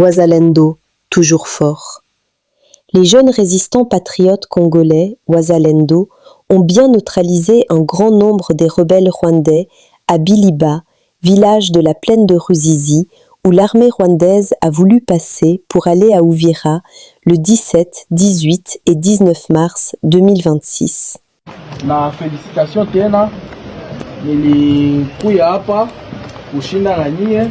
Wazalendo, toujours fort. Les jeunes résistants patriotes congolais, Wazalendo, ont bien neutralisé un grand nombre des rebelles rwandais à Biliba, village de la plaine de Ruzizi, où l'armée rwandaise a voulu passer pour aller à Uvira le 17, 18 et 19 mars 2026. Na felicitation tena, nilikuya hapa kushinda na nyie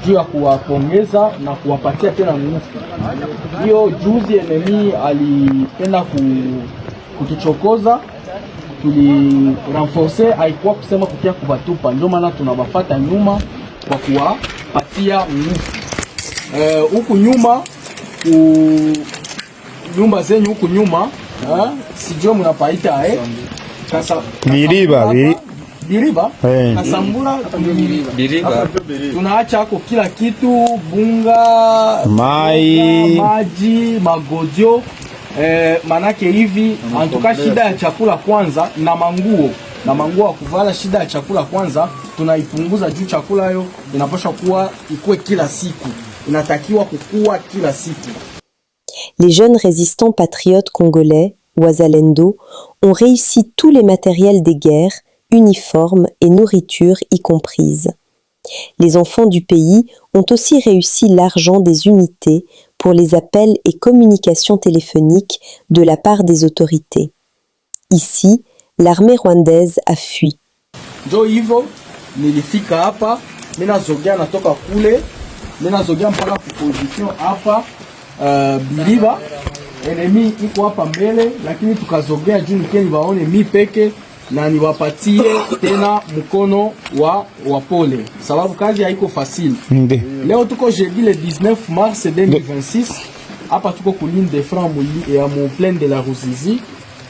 juu ya kuwapongeza na kuwapatia tena nguvu. Hiyo juzi enemy alipenda kutuchokoza, tulirenforce, haikuwa kusema kukia kubatupa, ndio maana tunabafata nyuma kwa kuwapatia nguvu. Huku nyuma nyumba zenyu huku nyuma, sijua mnapaita Biriba, Kasambura, Biriba. Tunaacha hako kila kitu, bunga, maji, magodio, manake hivi, antuka shida ya chakula kwanza na manguo wa kuvala. Shida ya chakula kwanza tunaipunguza juu chakula yo inapaswa kuwa ikue kila siku, inatakiwa kukua kila siku. Les jeunes résistants patriotes congolais, Wazalendo, ont réussi tous les matériels des guerres, uniformes et nourriture y comprises. Les enfants du pays ont aussi réussi l'argent des unités pour les appels et communications téléphoniques de la part des autorités. Ici, l'armée rwandaise a fui. Ndio hivyo nilifika hapa, mimi nazogea natoka kule, mimi nazogea mpaka position hapa Biliba. Enemy iko hapa mbele, lakini tukazogea juu nikeni waone mi peke na niwapatie tena mkono wa pole, sababu kazi haiko fasili. Leo tuko jeudi le 19 mars 2026, hapa tuko ku ligne de front ya mu plaine de la Ruzizi.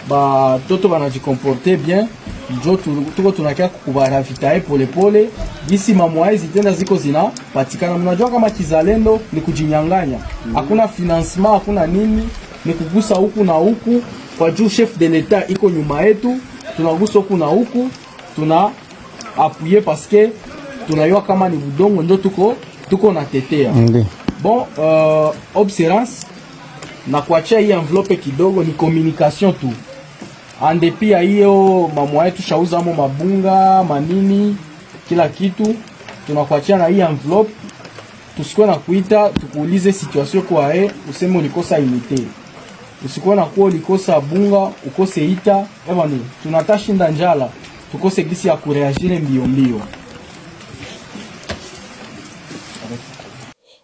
Ba toto banajikomporte bien, njo tuko tunakia kubaravitae pole pole, gisi mamwae zitenda ziko zina patikana. Mnajua kama kizalendo ni kujinyanganya, hakuna financement, hakuna nini, ni kugusa huku na huku, kwa juu chef de l'etat iko nyuma yetu, tunagusa huku na huku, tuna appuyer parce que tunayua kama ni budongo ndio tuko na tetea. Bon, observance na kuachia hii envelope kidogo ni communication tu. Andepi ya hiyo mamwa yetu shauza mo mabunga, manini, kila kitu, tunakuachia na hii envelope. Tusikuwe na kuita tukuulize situation kwa useme ulikosa imite. Usikuwe na kuwa ulikosa bunga, ukose ita, ni tunatashinda njala, tukose gisi ya kureagire mbio.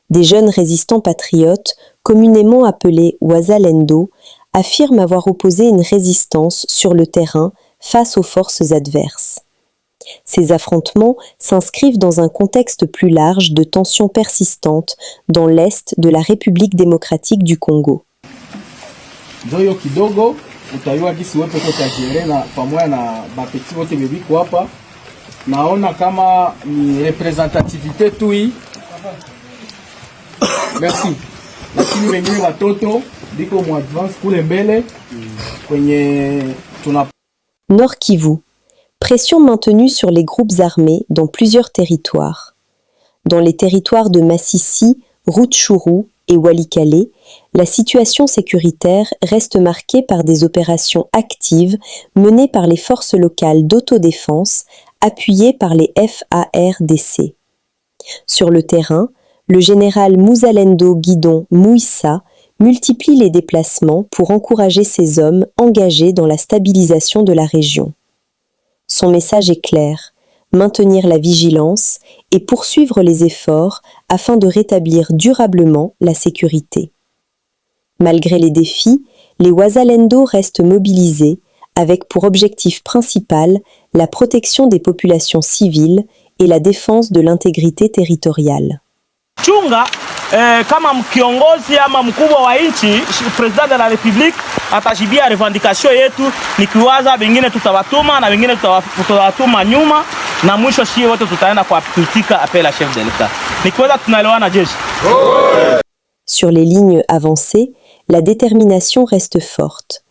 Des jeunes résistants patriotes, communément appelés Wazalendo, affirment avoir opposé une résistance sur le terrain face aux forces adverses. Ces affrontements s'inscrivent dans un contexte plus large de tensions persistantes dans l'est de la République démocratique du Congo. Joyo kidogo utayua gisi wepe kwa tajere na pamoja na bapeti wote bebiko hapa, naona kama ni representativité tu hii. Merci. Lakini wengine watoto biko mu advance kule mbele kwenye tuna. Nord Kivu. Pression maintenue sur les groupes armés dans plusieurs territoires. Dans les territoires de Massissi, Rutshuru et Walikale, la situation sécuritaire reste marquée par des opérations actives menées par les forces locales d'autodéfense appuyées par les FARDC. Sur le terrain, le général Muzalendo Guidon Mouissa multiplie les déplacements pour encourager ses hommes engagés dans la stabilisation de la région. Son message est clair, maintenir la vigilance et poursuivre les efforts afin de rétablir durablement la sécurité. Malgré les défis, les Wazalendo restent mobilisés avec pour objectif principal la protection des populations civiles et la défense de l'intégrité territoriale. Chunga kama kiongozi ama mkubwa wa nchi, president de la republique atajibia revendication yetu, nikiwaza wengine tutawatuma na wengine tutawatuma nyuma, na mwisho sisi wote tutaenda kwa kuitika appel à chef de l'État. Nikiwaza tunaelewana jeshi. Sur les lignes avancées, la détermination reste forte.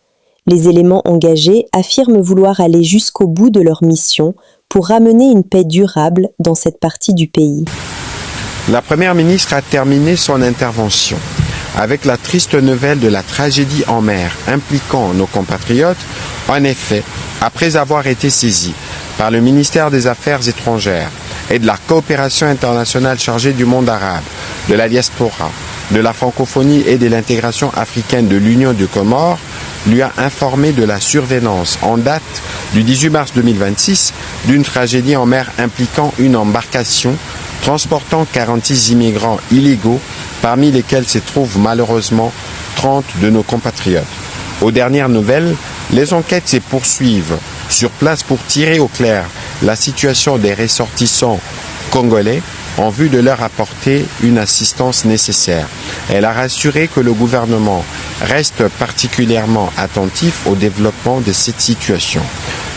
Les éléments engagés affirment vouloir aller jusqu'au bout de leur mission pour ramener une paix durable dans cette partie du pays. La Première ministre a terminé son intervention avec la triste nouvelle de la tragédie en mer impliquant nos compatriotes. En effet, après avoir été saisie par le ministère des Affaires étrangères et de la coopération internationale chargée du monde arabe, de la diaspora, de la francophonie et de l'intégration africaine de l'Union de Comores, lui a informé de la survenance en date du 18 mars 2026 d'une tragédie en mer impliquant une embarcation transportant 46 immigrants illégaux, parmi lesquels se trouvent malheureusement 30 de nos compatriotes. Aux dernières nouvelles, les enquêtes se poursuivent sur place pour tirer au clair la situation des ressortissants congolais en vue de leur apporter une assistance nécessaire. Elle a rassuré que le gouvernement reste particulièrement attentif au développement de cette situation.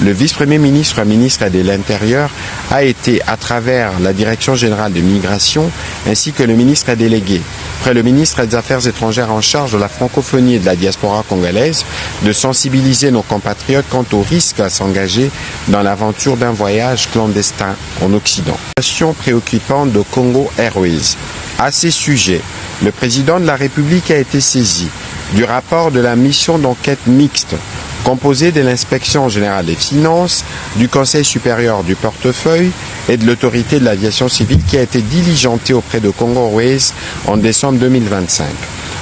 Le vice-premier ministre, ministre de l'Intérieur, a été, à travers la Direction générale de migration, ainsi que le ministre délégué, près le ministre des Affaires étrangères en charge de la francophonie et de la diaspora congolaise, de sensibiliser nos compatriotes quant au risque à s'engager dans l'aventure d'un voyage clandestin en Occident. Situation préoccupante de Congo Airways. À ces sujets, le président de la République a été saisi du rapport de la mission d'enquête mixte composée de l'Inspection générale des finances, du Conseil supérieur du portefeuille et de l'autorité de l'aviation civile qui a été diligentée auprès de Congo Airways en décembre 2025,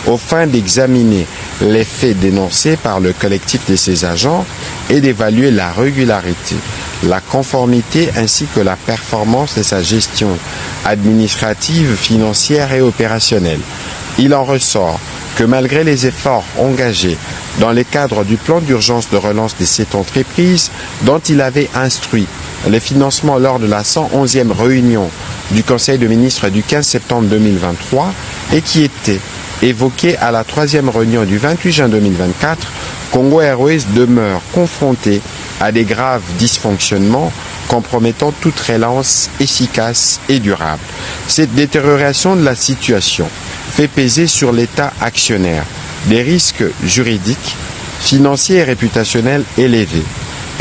aux fins d'examiner les faits dénoncés par le collectif de ses agents et d'évaluer la régularité, la conformité ainsi que la performance de sa gestion administrative, financière et opérationnelle. Il en ressort que malgré les efforts engagés dans le cadre du plan d'urgence de relance de cette entreprise, dont il avait instruit les financements lors de la 111e réunion du Conseil des ministres du 15 septembre 2023 et qui était évoqué à la 3e réunion du 28 juin 2024, Congo Airways demeure confronté à des graves dysfonctionnements compromettant toute relance efficace et durable. Cette détérioration de la situation fait peser sur l'État actionnaire des risques juridiques, financiers et réputationnels élevés.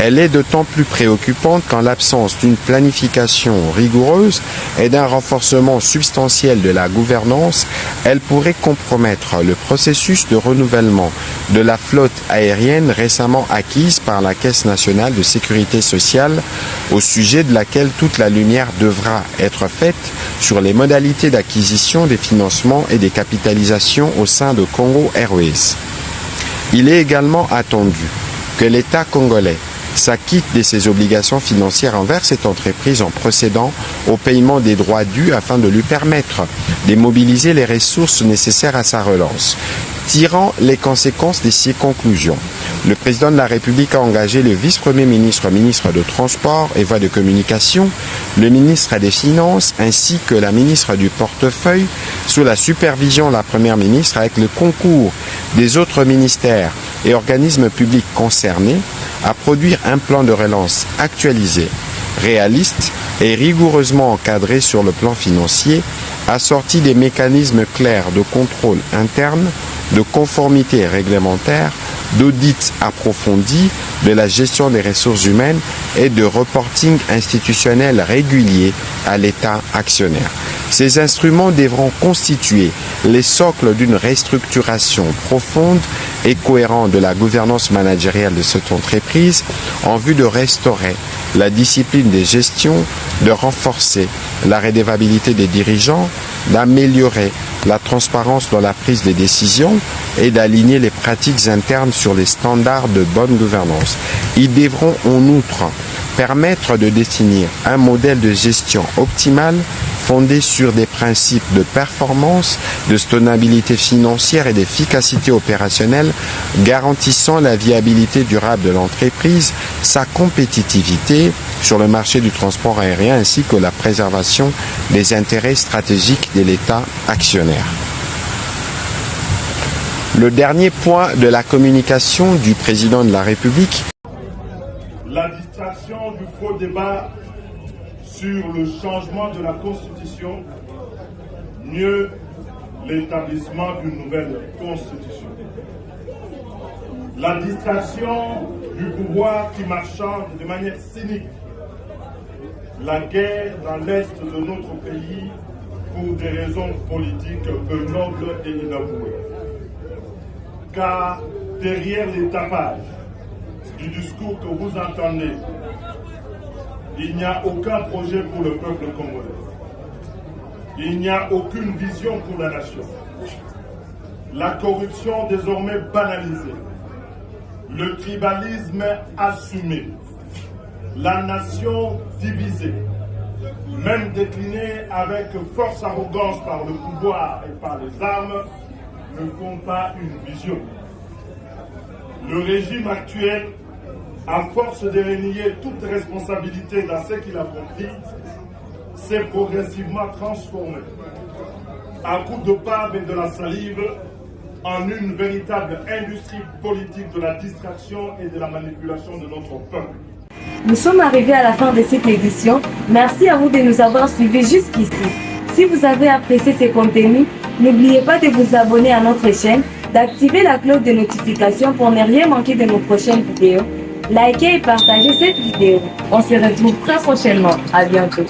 Elle est d'autant plus préoccupante qu'en l'absence d'une planification rigoureuse et d'un renforcement substantiel de la gouvernance, elle pourrait compromettre le processus de renouvellement de la flotte aérienne récemment acquise par la Caisse nationale de sécurité sociale, au sujet de laquelle toute la lumière devra être faite sur les modalités d'acquisition des financements et des capitalisations au sein de Congo Airways. Il est également attendu que l'État congolais s'acquitte de ses obligations financières envers cette entreprise en procédant au paiement des droits dus afin de lui permettre de mobiliser les ressources nécessaires à sa relance. Tirant les conséquences de ces conclusions, le président de la République a engagé le vice-premier ministre, ministre de Transport et Voies de Communication, le ministre des Finances ainsi que la ministre du Portefeuille, sous la supervision de la Première ministre avec le concours des autres ministères et organismes publics concernés, à produire un plan de relance actualisé, réaliste et rigoureusement encadré sur le plan financier, assorti des mécanismes clairs de contrôle interne, de conformité réglementaire, d'audits approfondis de la gestion des ressources humaines et de reporting institutionnel régulier à l'État actionnaire. Ces instruments devront constituer les socles d'une restructuration profonde et cohérente de la gouvernance managériale de cette entreprise en vue de restaurer la discipline des gestions, de renforcer la redevabilité des dirigeants, d'améliorer la transparence dans la prise des décisions et d'aligner les pratiques internes sur les standards de bonne gouvernance. Ils devront en outre permettre de définir un modèle de gestion optimal fondé sur des principes de performance, de soutenabilité financière et d'efficacité opérationnelle, garantissant la viabilité durable de l'entreprise, sa compétitivité sur le marché du transport aérien ainsi que la préservation des intérêts stratégiques de l'État actionnaire. Le dernier point de la communication du président de la République. La distraction du faux débat sur le changement de la Constitution, mieux l'établissement d'une nouvelle Constitution. La distraction du pouvoir qui marchande de manière cynique la guerre dans l'est de notre pays pour des raisons politiques peu nobles et inavouées. Car derrière les tapages du discours que vous entendez, il n'y a aucun projet pour le peuple congolais. Il n'y a aucune vision pour la nation. La corruption désormais banalisée, le tribalisme assumé, la nation divisée, même déclinée avec force arrogance par le pouvoir et par les armes, ne font pas une vision. Le régime actuel, à force de renier toute responsabilité dans ce qu'il a compris, s'est progressivement transformé, à coups de bave et de la salive, en une véritable industrie politique de la distraction et de la manipulation de notre peuple. Nous sommes arrivés à la fin de cette édition. Merci à vous de nous avoir suivis jusqu'ici. Si vous avez apprécié ces contenus, n'oubliez pas de vous abonner à notre chaîne, d'activer la cloche de notification pour ne rien manquer de nos prochaines vidéos. Likez et partagez cette vidéo. On se retrouve très prochainement. À bientôt.